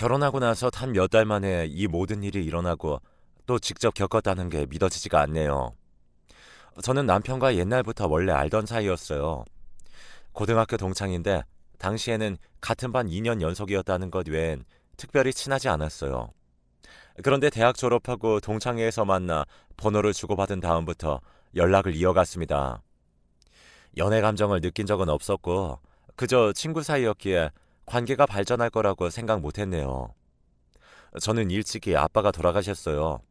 결혼하고 나서 단 몇 달 만에 이 모든 일이 일어나고 또 직접 겪었다는 게 믿어지지가 않네요. 저는 남편과 옛날부터 원래 알던 사이였어요. 고등학교 동창인데 당시에는 같은 반 2년 연속이었다는 것 외엔 특별히 친하지 않았어요. 그런데 대학 졸업하고 동창회에서 만나 번호를 주고받은 다음부터 연락을 이어갔습니다. 연애 감정을 느낀 적은 없었고 그저 친구 사이였기에 관계가 발전할 거라고 생각 못했네요. 저는 일찍이 아빠가 돌아가셨어요.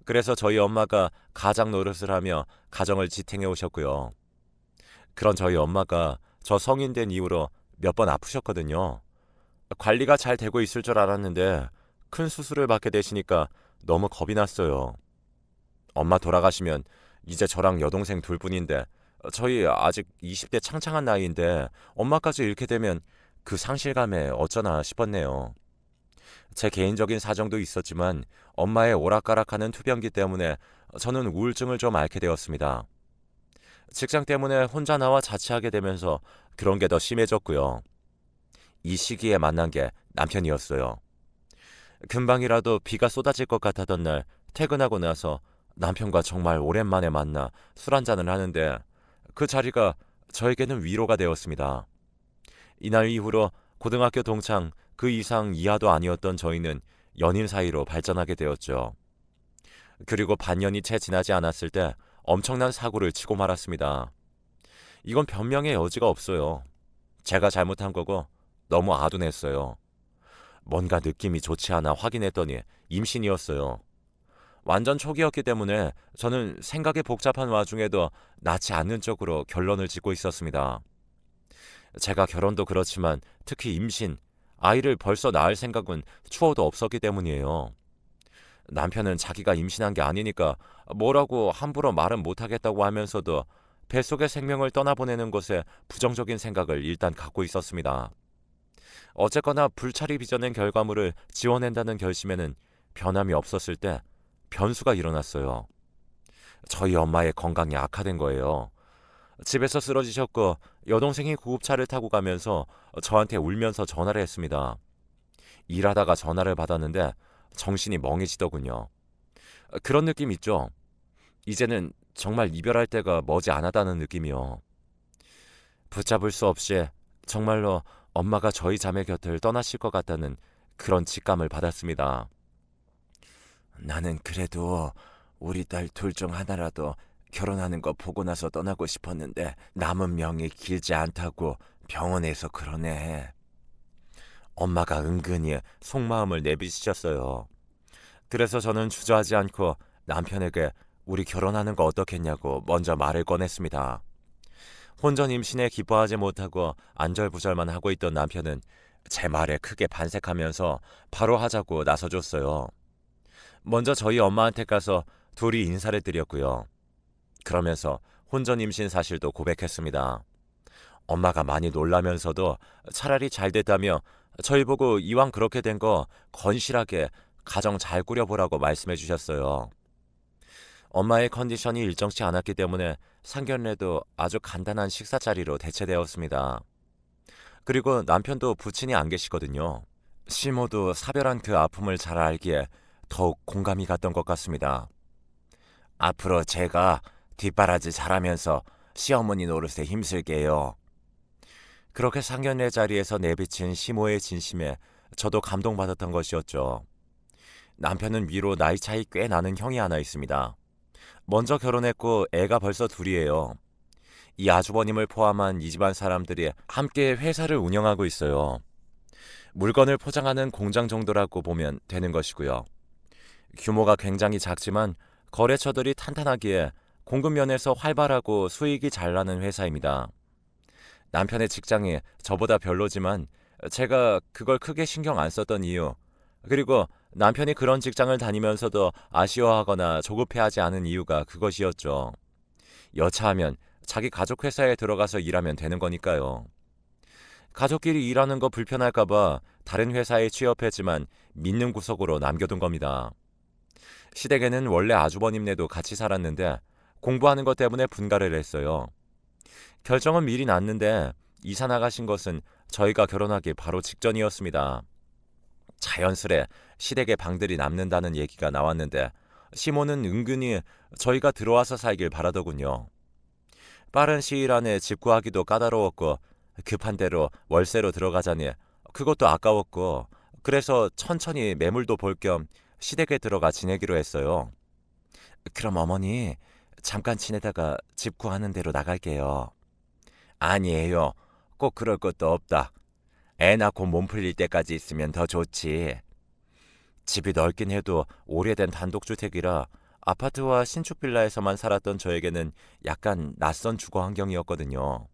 그래서 저희 엄마가 가장 노릇을 하며 가정을 지탱해 오셨고요. 그런 저희 엄마가 저 성인 된 이후로 몇 번 아프셨거든요. 관리가 잘 되고 있을 줄 알았는데 큰 수술을 받게 되시니까 너무 겁이 났어요. 엄마 돌아가시면 이제 저랑 여동생 둘뿐인데 저희 아직 20대 창창한 나이인데 엄마까지 잃게 되면 그 상실감에 어쩌나 싶었네요. 제 개인적인 사정도 있었지만 엄마의 오락가락하는 투병기 때문에 저는 우울증을 좀 앓게 되었습니다. 직장 때문에 혼자 나와 자취하게 되면서 그런 게 더 심해졌고요. 이 시기에 만난 게 남편이었어요. 금방이라도 비가 쏟아질 것 같았던 날 퇴근하고 나서 남편과 정말 오랜만에 만나 술 한잔을 하는데 그 자리가 저에게는 위로가 되었습니다. 이날 이후로 고등학교 동창 그 이상 이하도 아니었던 저희는 연인 사이로 발전하게 되었죠. 그리고 반년이 채 지나지 않았을 때 엄청난 사고를 치고 말았습니다. 이건 변명의 여지가 없어요. 제가 잘못한 거고 너무 아둔했어요. 뭔가 느낌이 좋지 않아 확인했더니 임신이었어요. 완전 초기였기 때문에 저는 생각이 복잡한 와중에도 낫지 않는 쪽으로 결론을 짓고 있었습니다. 제가 결혼도 그렇지만 특히 임신, 아이를 벌써 낳을 생각은 추호도 없었기 때문이에요. 남편은 자기가 임신한 게 아니니까 뭐라고 함부로 말은 못하겠다고 하면서도 뱃속의 생명을 떠나보내는 것에 부정적인 생각을 일단 갖고 있었습니다. 어쨌거나 불찰이 빚어낸 결과물을 지워낸다는 결심에는 변함이 없었을 때 변수가 일어났어요. 저희 엄마의 건강이 악화된 거예요. 집에서 쓰러지셨고 여동생이 구급차를 타고 가면서 저한테 울면서 전화를 했습니다. 일하다가 전화를 받았는데 정신이 멍해지더군요. 그런 느낌 있죠? 이제는 정말 이별할 때가 머지 않았다는 느낌이요. 붙잡을 수 없이 정말로 엄마가 저희 자매 곁을 떠나실 것 같다는 그런 직감을 받았습니다. 나는 그래도 우리 딸 둘 중 하나라도 결혼하는 거 보고 나서 떠나고 싶었는데 남은 명이 길지 않다고 병원에서 그러네. 엄마가 은근히 속마음을 내비치셨어요. 그래서 저는 주저하지 않고 남편에게 우리 결혼하는 거 어떻겠냐고 먼저 말을 꺼냈습니다. 혼전 임신에 기뻐하지 못하고 안절부절만 하고 있던 남편은 제 말에 크게 반색하면서 바로 하자고 나서줬어요. 먼저 저희 엄마한테 가서 둘이 인사를 드렸고요. 그러면서 혼전 임신 사실도 고백했습니다. 엄마가 많이 놀라면서도 차라리 잘 됐다며 저희 보고 이왕 그렇게 된 거 건실하게 가정 잘 꾸려보라고 말씀해 주셨어요. 엄마의 컨디션이 일정치 않았기 때문에 상견례도 아주 간단한 식사 자리로 대체되었습니다. 그리고 남편도 부친이 안 계시거든요. 시모도 사별한 그 아픔을 잘 알기에 더욱 공감이 갔던 것 같습니다. 앞으로 제가 뒷바라지 잘하면서 시어머니 노릇에 힘쓸게요. 그렇게 상견례 자리에서 내비친 시모의 진심에 저도 감동받았던 것이었죠. 남편은 위로 나이 차이 꽤 나는 형이 하나 있습니다. 먼저 결혼했고 애가 벌써 둘이에요. 이 아주버님을 포함한 이 집안 사람들이 함께 회사를 운영하고 있어요. 물건을 포장하는 공장 정도라고 보면 되는 것이고요. 규모가 굉장히 작지만 거래처들이 탄탄하기에 공급 면에서 활발하고 수익이 잘 나는 회사입니다. 남편의 직장이 저보다 별로지만 제가 그걸 크게 신경 안 썼던 이유, 그리고 남편이 그런 직장을 다니면서도 아쉬워하거나 조급해하지 않은 이유가 그것이었죠. 여차하면 자기 가족 회사에 들어가서 일하면 되는 거니까요. 가족끼리 일하는 거 불편할까봐 다른 회사에 취업했지만 믿는 구석으로 남겨둔 겁니다. 시댁에는 원래 아주버님네도 같이 살았는데 공부하는 것 때문에 분가를 했어요. 결정은 미리 났는데 이사 나가신 것은 저희가 결혼하기 바로 직전이었습니다. 자연스레 시댁의 방들이 남는다는 얘기가 나왔는데 시모는 은근히 저희가 들어와서 살길 바라더군요. 빠른 시일 안에 집 구하기도 까다로웠고 급한 대로 월세로 들어가자니 그것도 아까웠고 그래서 천천히 매물도 볼 겸 시댁에 들어가 지내기로 했어요. 그럼 어머니 잠깐 지내다가 집 구하는 대로 나갈게요. 아니에요. 꼭 그럴 것도 없다. 애 낳고 몸 풀릴 때까지 있으면 더 좋지. 집이 넓긴 해도 오래된 단독주택이라 아파트와 신축 빌라에서만 살았던 저에게는 약간 낯선 주거 환경이었거든요.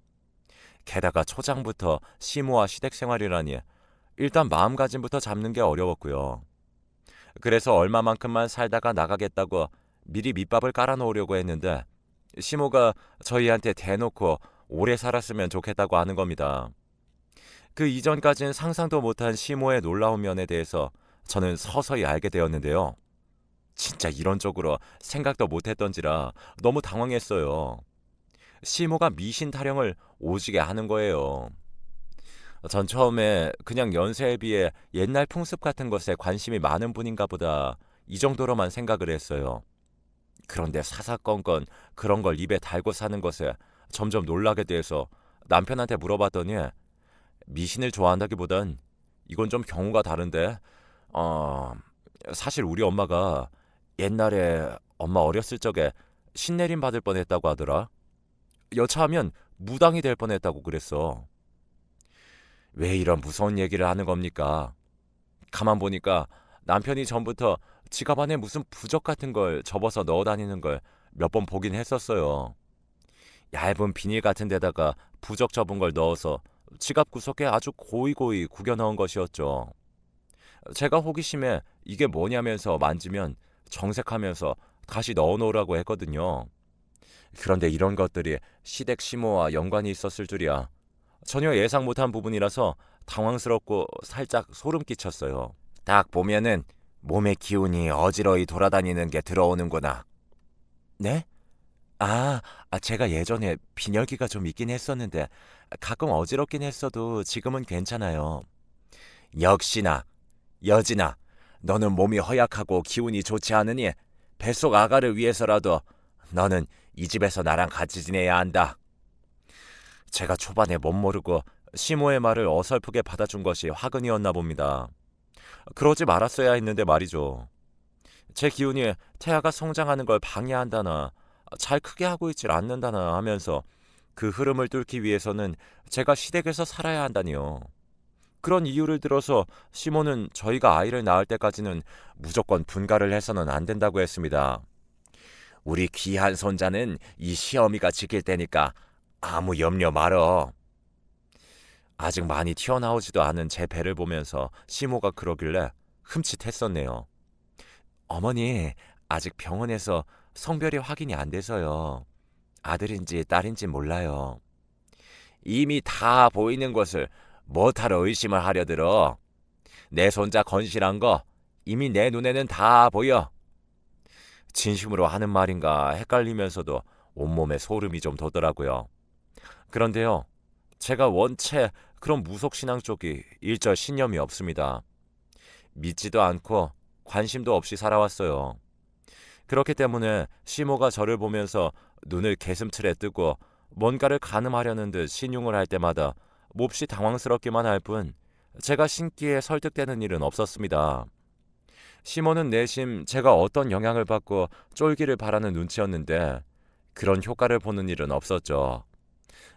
게다가 초장부터 시모와 시댁 생활이라니 일단 마음가짐부터 잡는 게 어려웠고요. 그래서 얼마만큼만 살다가 나가겠다고 미리 밑밥을 깔아놓으려고 했는데 시모가 저희한테 대놓고 오래 살았으면 좋겠다고 하는 겁니다. 그 이전까진 상상도 못한 시모의 놀라운 면에 대해서 저는 서서히 알게 되었는데요. 진짜 이런 쪽으로 생각도 못했던지라 너무 당황했어요. 시모가 미신 타령을 오지게 하는 거예요. 전 처음에 그냥 연세에 비해 옛날 풍습 같은 것에 관심이 많은 분인가 보다 이 정도로만 생각을 했어요. 그런데 사사건건 그런 걸 입에 달고 사는 것에 점점 놀라게 돼서 남편한테 물어봤더니 미신을 좋아한다기보단 이건 좀 경우가 다른데 사실 우리 엄마가 옛날에 엄마 어렸을 적에 신내림 받을 뻔했다고 하더라. 여차하면 무당이 될 뻔했다고 그랬어. 왜 이런 무서운 얘기를 하는 겁니까? 가만 보니까 남편이 전부터 지갑 안에 무슨 부적 같은 걸 접어서 넣어 다니는 걸 몇 번 보긴 했었어요. 얇은 비닐 같은 데다가 부적 접은 걸 넣어서 지갑 구석에 아주 고이고이 구겨 넣은 것이었죠. 제가 호기심에 이게 뭐냐면서 만지면 정색하면서 다시 넣어놓으라고 했거든요. 그런데 이런 것들이 시댁 시모와 연관이 있었을 줄이야. 전혀 예상 못한 부분이라서 당황스럽고 살짝 소름 끼쳤어요. 딱 보면은 몸의 기운이 어지러이 돌아다니는 게 들어오는구나. 네? 제가 예전에 빈혈기가 좀 있긴 했었는데 가끔 어지럽긴 했어도 지금은 괜찮아요. 역시나 여진아, 너는 몸이 허약하고 기운이 좋지 않으니 뱃속 아가를 위해서라도 너는 이 집에서 나랑 같이 지내야 한다. 제가 초반에 못 모르고 시모의 말을 어설프게 받아준 것이 화근이었나 봅니다. 그러지 말았어야 했는데 말이죠. 제 기운이 태아가 성장하는 걸 방해한다나 잘 크게 하고 있질 않는다나 하면서 그 흐름을 뚫기 위해서는 제가 시댁에서 살아야 한다니요. 그런 이유를 들어서 시모는 저희가 아이를 낳을 때까지는 무조건 분가를 해서는 안 된다고 했습니다. 우리 귀한 손자는 이 시어미가 지킬 테니까 아무 염려 말어. 아직 많이 튀어나오지도 않은 제 배를 보면서 시모가 그러길래 흠칫했었네요. 어머니, 아직 병원에서 성별이 확인이 안 돼서요. 아들인지 딸인지 몰라요. 이미 다 보이는 것을 뭐하러 의심을 하려 들어. 내 손자 건실한 거 이미 내 눈에는 다 보여. 진심으로 하는 말인가 헷갈리면서도 온몸에 소름이 좀 돋더라고요. 그런데요, 제가 원체 그런 무속신앙 쪽이 일절 신념이 없습니다. 믿지도 않고 관심도 없이 살아왔어요. 그렇기 때문에 시모가 저를 보면서 눈을 개슴틀에 뜨고 뭔가를 가늠하려는 듯 신용을 할 때마다 몹시 당황스럽기만 할 뿐 제가 신기에 설득되는 일은 없었습니다. 시모는 내심 제가 어떤 영향을 받고 쫄기를 바라는 눈치였는데 그런 효과를 보는 일은 없었죠.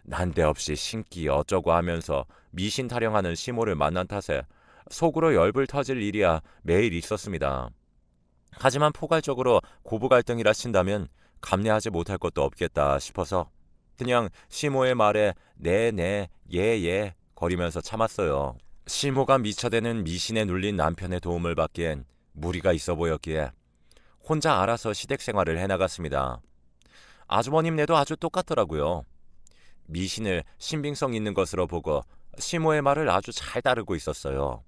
난데없이 신기 어쩌고 하면서 미신 타령하는 시모를 만난 탓에 속으로 열불 터질 일이야 매일 있었습니다. 하지만 포괄적으로 고부 갈등이라 친다면 감내하지 못할 것도 없겠다 싶어서 그냥 시모의 말에 네네 예예 거리면서 참았어요. 시모가 미쳐대는 미신에 눌린 남편의 도움을 받기엔 무리가 있어 보였기에 혼자 알아서 시댁 생활을 해나갔습니다. 아주버님네도 아주 똑같더라고요. 미신을 신빙성 있는 것으로 보고 시모의 말을 아주 잘 따르고 있었어요.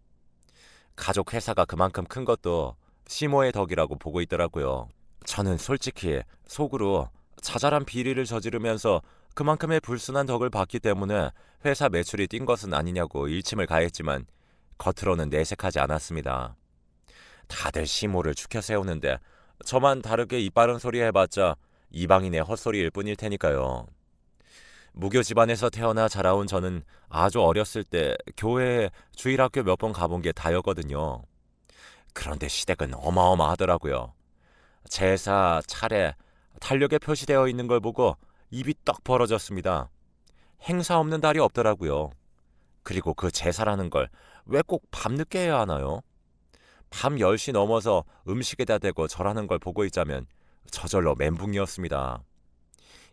가족 회사가 그만큼 큰 것도 시모의 덕이라고 보고 있더라고요. 저는 솔직히 속으로 자잘한 비리를 저지르면서 그만큼의 불순한 덕을 봤기 때문에 회사 매출이 뛴 것은 아니냐고 일침을 가했지만 겉으로는 내색하지 않았습니다. 다들 시모를 추켜 세우는데 저만 다르게 이빠른 소리 해봤자 이방인의 헛소리일 뿐일 테니까요. 무교 집안에서 태어나 자라온 저는 아주 어렸을 때 교회에 주일학교 몇 번 가본 게 다였거든요. 그런데 시댁은 어마어마하더라고요. 제사, 차례, 달력에 표시되어 있는 걸 보고 입이 떡 벌어졌습니다. 행사 없는 달이 없더라고요. 그리고 그 제사라는 걸 왜 꼭 밤늦게 해야 하나요? 밤 10시 넘어서 음식에다 대고 절하는 걸 보고 있자면 저절로 멘붕이었습니다.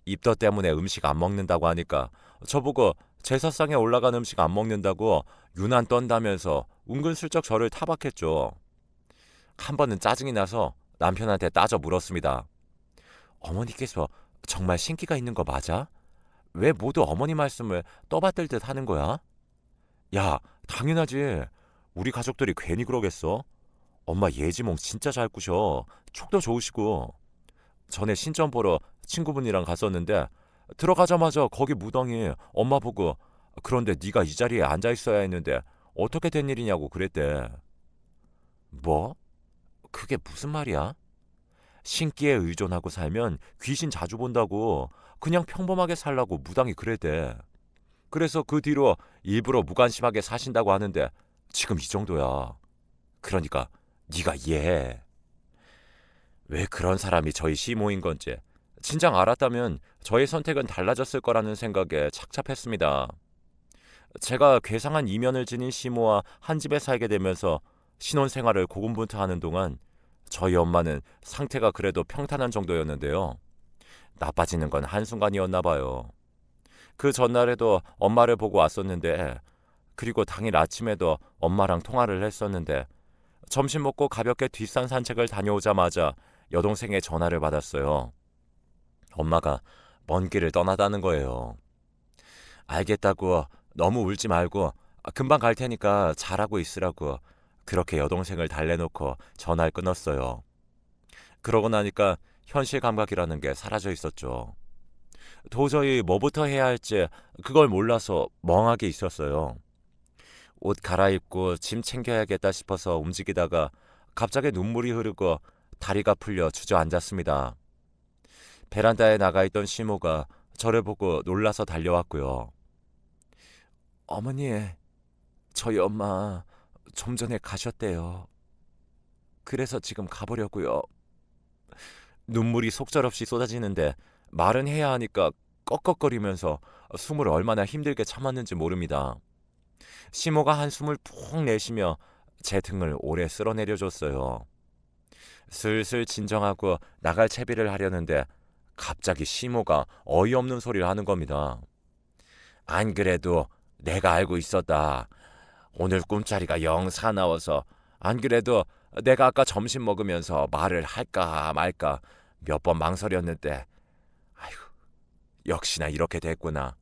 입덧 때문에 음식 안 먹는다고 하니까 저보고 제사상에 올라간 음식 안 먹는다고 유난 떤다면서 은근슬쩍 저를 타박했죠. 한 번은 짜증이 나서 남편한테 따져 물었습니다. 어머니께서 정말 신기가 있는 거 맞아? 왜 모두 어머니 말씀을 떠받들 듯 하는 거야? 야, 당연하지. 우리 가족들이 괜히 그러겠어? 엄마 예지몽 진짜 잘 꾸셔. 촉도 좋으시고. 전에 신점 보러 친구분이랑 갔었는데 들어가자마자 거기 무당이 엄마 보고 그런데 네가 이 자리에 앉아 있어야 했는데 어떻게 된 일이냐고 그랬대. 뭐? 그게 무슨 말이야? 신기에 의존하고 살면 귀신 자주 본다고 그냥 평범하게 살라고 무당이 그랬대. 그래서 그 뒤로 일부러 무관심하게 사신다고 하는데 지금 이 정도야. 그러니까 네가 이해해. 왜 그런 사람이 저희 시모인 건지 진작 알았다면 저의 선택은 달라졌을 거라는 생각에 착잡했습니다. 제가 괴상한 이면을 지닌 시모와 한 집에 살게 되면서 신혼생활을 고군분투하는 동안 저희 엄마는 상태가 그래도 평탄한 정도였는데요. 나빠지는 건 한순간이었나 봐요. 그 전날에도 엄마를 보고 왔었는데 그리고 당일 아침에도 엄마랑 통화를 했었는데 점심 먹고 가볍게 뒷산 산책을 다녀오자마자 여동생의 전화를 받았어요. 엄마가 먼 길을 떠나다는 거예요. 알겠다고 너무 울지 말고 금방 갈 테니까 잘하고 있으라고 그렇게 여동생을 달래놓고 전화를 끊었어요. 그러고 나니까 현실 감각이라는 게 사라져 있었죠. 도저히 뭐부터 해야 할지 그걸 몰라서 멍하게 있었어요. 옷 갈아입고 짐 챙겨야겠다 싶어서 움직이다가 갑자기 눈물이 흐르고 다리가 풀려 주저앉았습니다. 베란다에 나가 있던 시모가 저를 보고 놀라서 달려왔고요. 어머니, 저희 엄마 좀 전에 가셨대요. 그래서 지금 가보려고요. 눈물이 속절없이 쏟아지는데 말은 해야 하니까 꺽꺽거리면서 숨을 얼마나 힘들게 참았는지 모릅니다. 시모가 한숨을 푹 내쉬며 제 등을 오래 쓸어내려줬어요. 슬슬 진정하고 나갈 채비를 하려는데 갑자기 시모가 어이없는 소리를 하는 겁니다. 안 그래도 내가 알고 있었다. 오늘 꿈자리가 영 사나워서 안 그래도 내가 아까 점심 먹으면서 말을 할까 말까 몇 번 망설였는데 아휴, 역시나 이렇게 됐구나.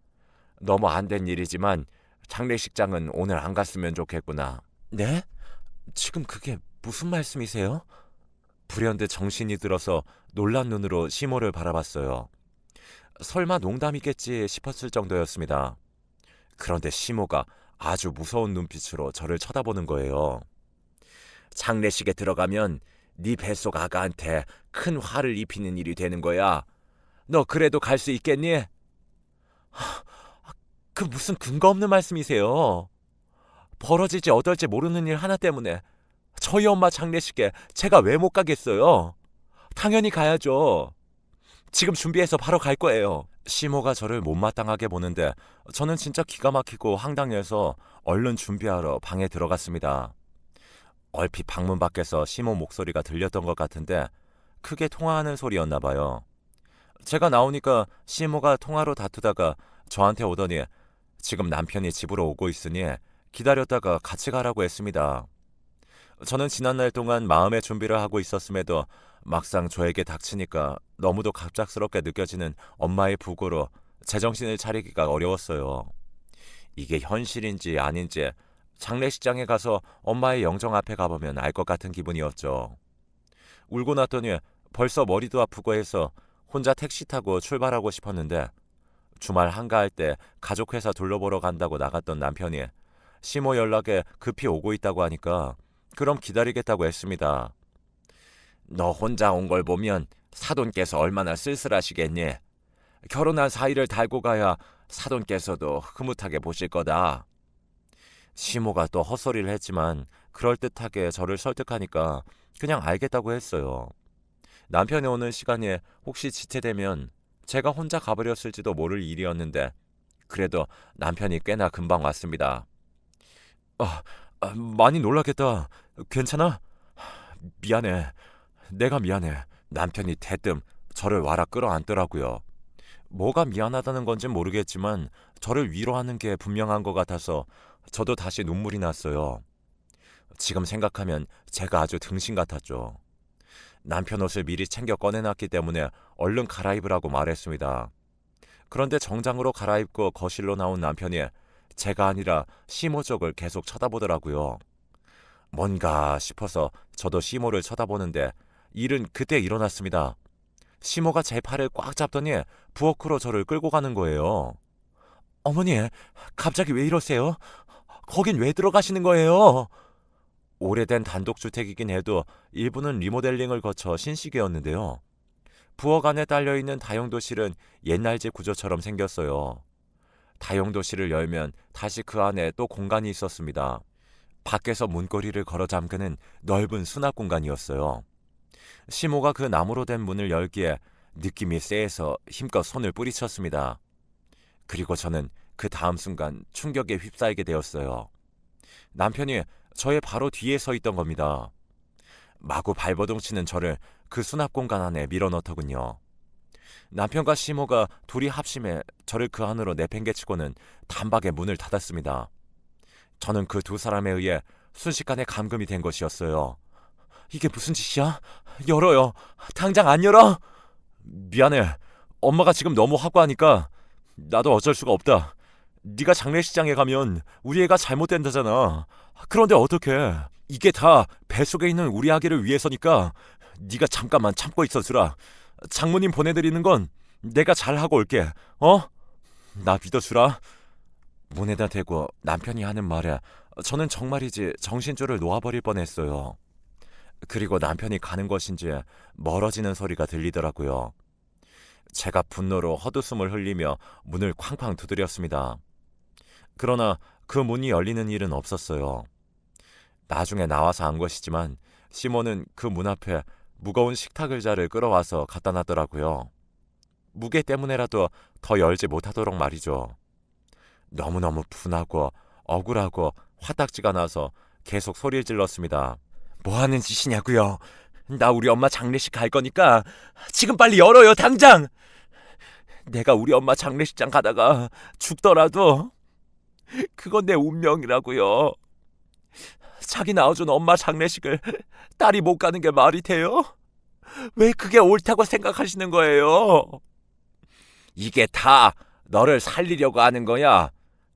너무 안 된 일이지만 장례식장은 오늘 안 갔으면 좋겠구나. 네? 지금 그게 무슨 말씀이세요? 불현듯 정신이 들어서 놀란 눈으로 시모를 바라봤어요. 설마 농담이겠지 싶었을 정도였습니다. 그런데 시모가 아주 무서운 눈빛으로 저를 쳐다보는 거예요. 장례식에 들어가면 네 뱃속 아가한테 큰 화를 입히는 일이 되는 거야. 너 그래도 갈 수 있겠니? 그 무슨 근거 없는 말씀이세요. 벌어질지 어떨지 모르는 일 하나 때문에 저희 엄마 장례식에 제가 왜 못 가겠어요? 당연히 가야죠. 지금 준비해서 바로 갈 거예요. 시모가 저를 못마땅하게 보는데 저는 진짜 기가 막히고 황당해서 얼른 준비하러 방에 들어갔습니다. 얼핏 방문 밖에서 시모 목소리가 들렸던 것 같은데 크게 통화하는 소리였나 봐요. 제가 나오니까 시모가 통화로 다투다가 저한테 오더니 지금 남편이 집으로 오고 있으니 기다렸다가 같이 가라고 했습니다. 저는 지난날 동안 마음의 준비를 하고 있었음에도 막상 저에게 닥치니까 너무도 갑작스럽게 느껴지는 엄마의 부고로 제정신을 차리기가 어려웠어요. 이게 현실인지 아닌지 장례식장에 가서 엄마의 영정 앞에 가보면 알 것 같은 기분이었죠. 울고 났더니 벌써 머리도 아프고 해서 혼자 택시 타고 출발하고 싶었는데 주말 한가할 때 가족 회사 둘러보러 간다고 나갔던 남편이 시모 연락에 급히 오고 있다고 하니까 그럼 기다리겠다고 했습니다. 너 혼자 온 걸 보면 사돈께서 얼마나 쓸쓸하시겠니? 결혼한 사이를 달고 가야 사돈께서도 흐뭇하게 보실 거다. 시모가 또 헛소리를 했지만 그럴듯하게 저를 설득하니까 그냥 알겠다고 했어요. 남편이 오는 시간에 혹시 지체되면 제가 혼자 가버렸을지도 모를 일이었는데 그래도 남편이 꽤나 금방 왔습니다. 많이 놀라겠다. 괜찮아? 미안해. 내가 미안해. 남편이 대뜸 저를 와라 끌어안더라고요. 뭐가 미안하다는 건지 모르겠지만 저를 위로하는 게 분명한 것 같아서 저도 다시 눈물이 났어요. 지금 생각하면 제가 아주 등신 같았죠. 남편 옷을 미리 챙겨 꺼내놨기 때문에 얼른 갈아입으라고 말했습니다. 그런데 정장으로 갈아입고 거실로 나온 남편이 제가 아니라 시모 쪽을 계속 쳐다보더라고요. 뭔가 싶어서 저도 시모를 쳐다보는데 일은 그때 일어났습니다. 시모가 제 팔을 꽉 잡더니 부엌으로 저를 끌고 가는 거예요. 어머니, 갑자기 왜 이러세요? 거긴 왜 들어가시는 거예요? 오래된 단독주택이긴 해도 일부는 리모델링을 거쳐 신식이었는데요. 부엌 안에 딸려있는 다용도실은 옛날 집 구조처럼 생겼어요. 다용도실을 열면 다시 그 안에 또 공간이 있었습니다. 밖에서 문고리를 걸어 잠그는 넓은 수납 공간이었어요. 시모가 그 나무로 된 문을 열기에 느낌이 쎄해서 힘껏 손을 뿌리쳤습니다. 그리고 저는 그 다음 순간 충격에 휩싸이게 되었어요. 남편이 저의 바로 뒤에 서 있던 겁니다. 마구 발버둥 치는 저를 그 수납 공간 안에 밀어넣더군요. 남편과 시모가 둘이 합심해 저를 그 안으로 내팽개치고는 단박에 문을 닫았습니다. 저는 그 두 사람에 의해 순식간에 감금이 된 것이었어요. 이게 무슨 짓이야? 열어요. 당장 안 열어? 미안해. 엄마가 지금 너무 하고 하니까 나도 어쩔 수가 없다. 네가 장례식장에 가면 우리 애가 잘못된다잖아. 그런데 어떡해. 이게 다 뱃속에 있는 우리 아기를 위해서니까 네가 잠깐만 참고 있어주라. 장모님 보내드리는 건 내가 잘하고 올게. 나 믿어주라. 문에다 대고 남편이 하는 말에 저는 정말이지 정신줄을 놓아버릴 뻔했어요. 그리고 남편이 가는 것인지 멀어지는 소리가 들리더라고요. 제가 분노로 헛웃음을 흘리며 문을 쾅쾅 두드렸습니다. 그러나 그 문이 열리는 일은 없었어요. 나중에 나와서 안 것이지만 시모는 그 문 앞에 무거운 식탁 의자를 끌어와서 갖다 놨더라고요. 무게 때문에라도 더 열지 못하도록 말이죠. 너무너무 분하고 억울하고 화딱지가 나서 계속 소리를 질렀습니다. 뭐 하는 짓이냐고요? 나 우리 엄마 장례식 갈 거니까 지금 빨리 열어요, 당장! 내가 우리 엄마 장례식장 가다가 죽더라도 그건 내 운명이라고요. 자기 낳아준 엄마 장례식을 딸이 못 가는 게 말이 돼요? 왜 그게 옳다고 생각하시는 거예요? 이게 다 너를 살리려고 하는 거야.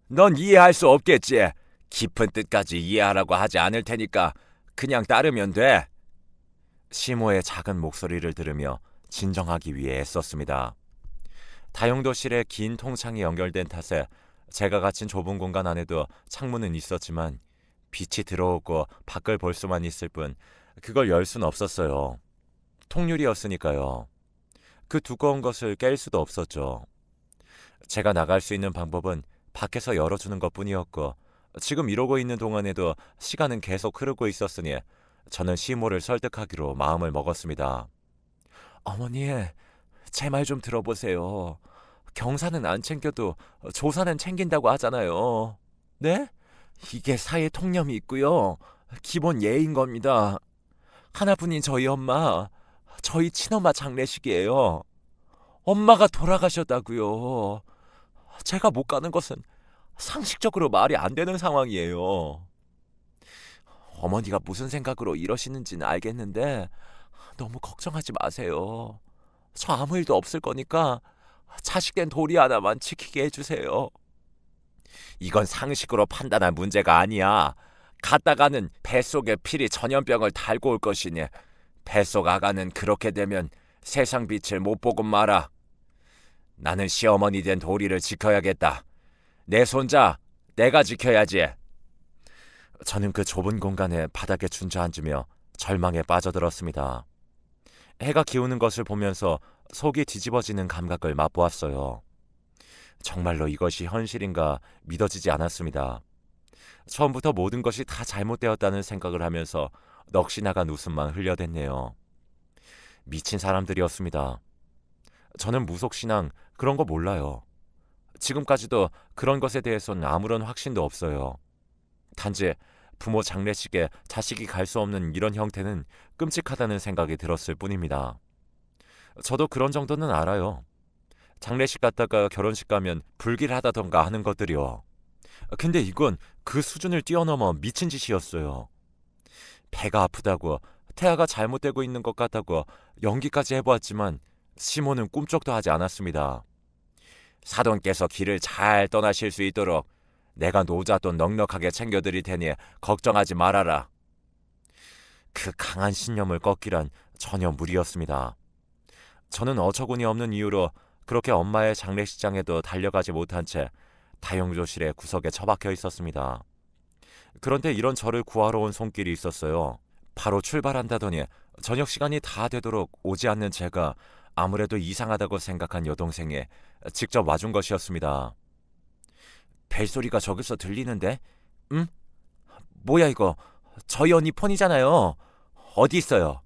넌 이해할 수 없겠지. 깊은 뜻까지 이해하라고 하지 않을 테니까 그냥 따르면 돼. 시모의 작은 목소리를 들으며 진정하기 위해 애썼습니다. 다용도실에 긴 통창이 연결된 탓에 제가 갇힌 좁은 공간 안에도 창문은 있었지만 빛이 들어오고 밖을 볼 수만 있을 뿐 그걸 열 수는 없었어요. 통유리였으니까요. 그 두꺼운 것을 깰 수도 없었죠. 제가 나갈 수 있는 방법은 밖에서 열어주는 것뿐이었고 지금 이러고 있는 동안에도 시간은 계속 흐르고 있었으니 저는 시모를 설득하기로 마음을 먹었습니다. 어머니, 제 말 좀 들어보세요. 경사는 안 챙겨도 조사는 챙긴다고 하잖아요. 네? 이게 사회 통념이 있고요. 기본 예인 겁니다. 하나뿐인 저희 엄마, 저희 친엄마 장례식이에요. 엄마가 돌아가셨다고요. 제가 못 가는 것은 상식적으로 말이 안 되는 상황이에요. 어머니가 무슨 생각으로 이러시는지는 알겠는데 너무 걱정하지 마세요. 저 아무 일도 없을 거니까 자식된 도리 하나만 지키게 해주세요. 이건 상식으로 판단할 문제가 아니야. 갔다가는 뱃속에 필히 전염병을 달고 올 것이니 뱃속 아가는 그렇게 되면 세상 빛을 못 보고 말아. 나는 시어머니 된 도리를 지켜야겠다. 내 손자 내가 지켜야지. 저는 그 좁은 공간에 바닥에 준저앉으며 절망에 빠져들었습니다. 해가 기우는 것을 보면서 속이 뒤집어지는 감각을 맛보았어요. 정말로 이것이 현실인가 믿어지지 않았습니다. 처음부터 모든 것이 다 잘못되었다는 생각을 하면서 넋이 나간 웃음만 흘려댔네요. 미친 사람들이었습니다. 저는 무속신앙 그런 거 몰라요. 지금까지도 그런 것에 대해서는 아무런 확신도 없어요. 단지 부모 장례식에 자식이 갈 수 없는 이런 형태는 끔찍하다는 생각이 들었을 뿐입니다. 저도 그런 정도는 알아요. 장례식 갔다가 결혼식 가면 불길하다던가 하는 것들이요. 근데 이건 그 수준을 뛰어넘어 미친 짓이었어요. 배가 아프다고, 태아가 잘못되고 있는 것 같다고 연기까지 해보았지만 시모는 꿈쩍도 하지 않았습니다. 사돈께서 길을 잘 떠나실 수 있도록 내가 노자돈 넉넉하게 챙겨드릴 테니 걱정하지 말아라. 그 강한 신념을 꺾기란 전혀 무리였습니다. 저는 어처구니 없는 이유로 그렇게 엄마의 장례식장에도 달려가지 못한 채 다용조실의 구석에 처박혀 있었습니다. 그런데 이런 저를 구하러 온 손길이 있었어요. 바로 출발한다더니 저녁 시간이 다 되도록 오지 않는 제가 아무래도 이상하다고 생각한 여동생이 직접 와준 것이었습니다. 벨소리가 저기서 들리는데? 응? 뭐야 이거? 저희 언니 폰이잖아요. 어디 있어요?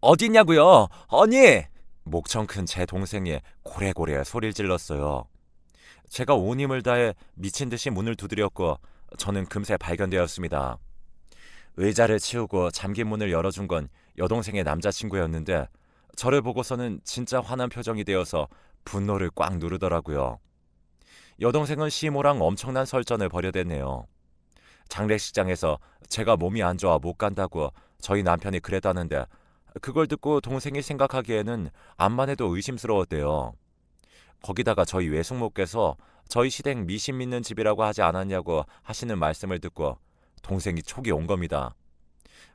어디 있냐고요? 언니! 목청 큰 제 동생이 고래고래 소리를 질렀어요. 제가 온 힘을 다해 미친 듯이 문을 두드렸고 저는 금세 발견되었습니다. 의자를 치우고 잠긴 문을 열어준 건 여동생의 남자친구였는데 저를 보고서는 진짜 화난 표정이 되어서 분노를 꽉 누르더라고요. 여동생은 시모랑 엄청난 설전을 벌여댔네요. 장례식장에서 제가 몸이 안 좋아 못 간다고 저희 남편이 그랬다는데 그걸 듣고 동생이 생각하기에는 암만 해도 의심스러웠대요. 거기다가 저희 외숙모께서 저희 시댁 미신 믿는 집이라고 하지 않았냐고 하시는 말씀을 듣고 동생이 촉이 온 겁니다.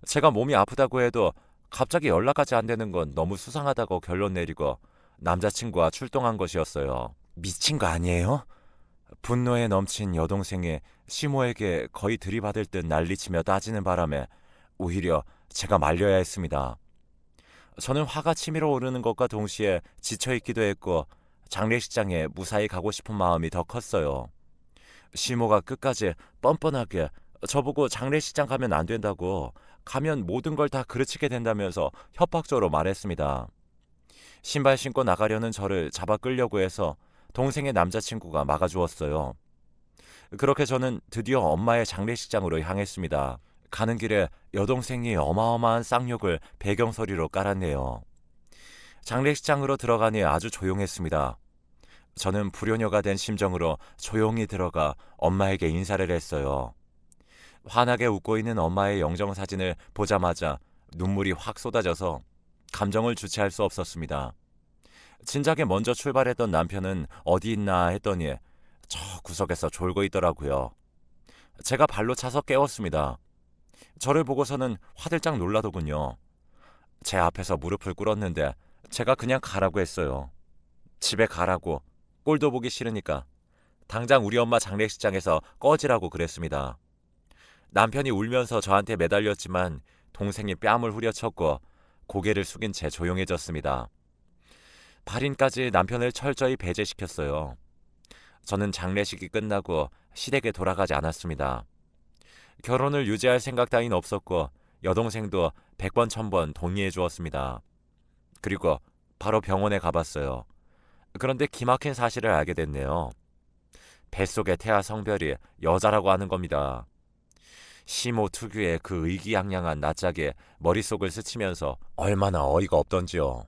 제가 몸이 아프다고 해도 갑자기 연락까지 안 되는 건 너무 수상하다고 결론 내리고 남자친구와 출동한 것이었어요. 미친 거 아니에요? 분노에 넘친 여동생이 시모에게 거의 들이받을 듯 난리치며 따지는 바람에 오히려 제가 말려야 했습니다. 저는 화가 치밀어 오르는 것과 동시에 지쳐있기도 했고 장례식장에 무사히 가고 싶은 마음이 더 컸어요. 시모가 끝까지 뻔뻔하게 저보고 장례식장 가면 안 된다고, 가면 모든 걸 다 그르치게 된다면서 협박적으로 말했습니다. 신발 신고 나가려는 저를 잡아 끌려고 해서 동생의 남자친구가 막아주었어요. 그렇게 저는 드디어 엄마의 장례식장으로 향했습니다. 가는 길에 여동생이 어마어마한 쌍욕을 배경소리로 깔았네요. 장례식장으로 들어가니 아주 조용했습니다. 저는 불효녀가 된 심정으로 조용히 들어가 엄마에게 인사를 했어요. 환하게 웃고 있는 엄마의 영정사진을 보자마자 눈물이 확 쏟아져서 감정을 주체할 수 없었습니다. 진작에 먼저 출발했던 남편은 어디 있나 했더니 저 구석에서 졸고 있더라고요. 제가 발로 차서 깨웠습니다. 저를 보고서는 화들짝 놀라더군요. 제 앞에서 무릎을 꿇었는데 제가 그냥 가라고 했어요. 집에 가라고. 꼴도 보기 싫으니까. 당장 우리 엄마 장례식장에서 꺼지라고 그랬습니다. 남편이 울면서 저한테 매달렸지만 동생이 뺨을 후려쳤고 고개를 숙인 채 조용해졌습니다. 발인까지 남편을 철저히 배제시켰어요. 저는 장례식이 끝나고 시댁에 돌아가지 않았습니다. 결혼을 유지할 생각 따윈 없었고 여동생도 100번 1000번 동의해 주었습니다. 그리고 바로 병원에 가봤어요. 그런데 기막힌 사실을 알게 됐네요. 뱃속의 태아 성별이 여자라고 하는 겁니다. 시모 특유의 그 의기양양한 낯짝에 머릿속을 스치면서 얼마나 어이가 없던지요.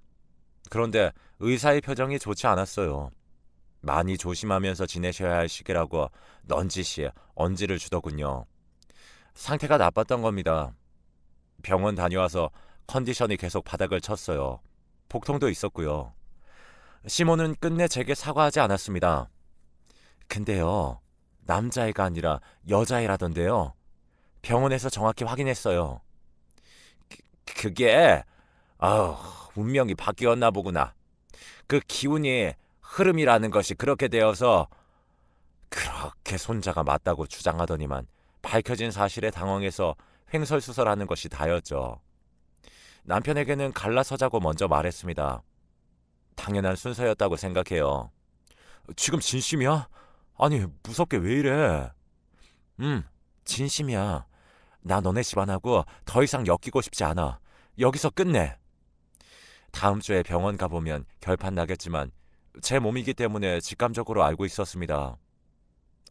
그런데 의사의 표정이 좋지 않았어요. 많이 조심하면서 지내셔야 할 시기라고 넌지시 언지를 주더군요. 상태가 나빴던 겁니다. 병원 다녀와서 컨디션이 계속 바닥을 쳤어요. 복통도 있었고요. 시모는 끝내 제게 사과하지 않았습니다. 근데요, 남자애가 아니라 여자애라던데요. 병원에서 정확히 확인했어요. 그게 운명이 바뀌었나 보구나. 그 기운이 흐름이라는 것이 그렇게 되어서. 그렇게 손자가 맞다고 주장하더니만 밝혀진 사실에 당황해서 횡설수설하는 것이 다였죠. 남편에게는 갈라서자고 먼저 말했습니다. 당연한 순서였다고 생각해요. 지금 진심이야? 아니, 무섭게 왜 이래? 응, 진심이야. 나 너네 집안하고 더 이상 엮이고 싶지 않아. 여기서 끝내. 다음 주에 병원 가보면 결판 나겠지만 제 몸이기 때문에 직감적으로 알고 있었습니다.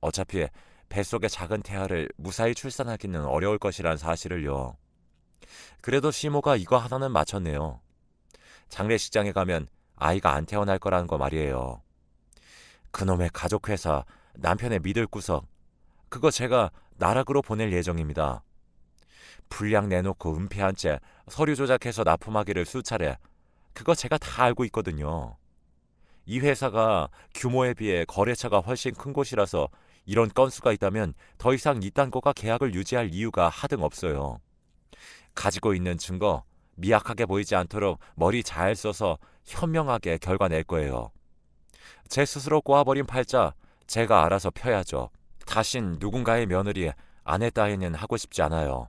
어차피 뱃속의 작은 태아를 무사히 출산하기는 어려울 것이란 사실을요. 그래도 시모가 이거 하나는 맞췄네요. 장례식장에 가면 아이가 안 태어날 거라는 거 말이에요. 그놈의 가족회사, 남편의 믿을 구석, 그거 제가 나락으로 보낼 예정입니다. 분량 내놓고 은폐한 채 서류 조작해서 납품하기를 수차례, 그거 제가 다 알고 있거든요. 이 회사가 규모에 비해 거래처가 훨씬 큰 곳이라서 이런 건수가 있다면 더 이상 이딴 거가 계약을 유지할 이유가 하등 없어요. 가지고 있는 증거 미약하게 보이지 않도록 머리 잘 써서 현명하게 결과 낼 거예요. 제 스스로 꼬아버린 팔자 제가 알아서 펴야죠. 다신 누군가의 며느리, 아내 따위는 하고 싶지 않아요.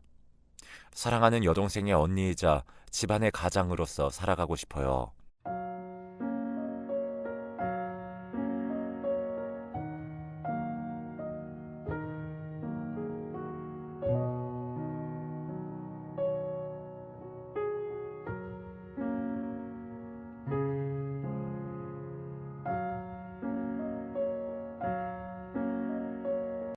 사랑하는 여동생의 언니이자 집안의 가장으로서 살아가고 싶어요.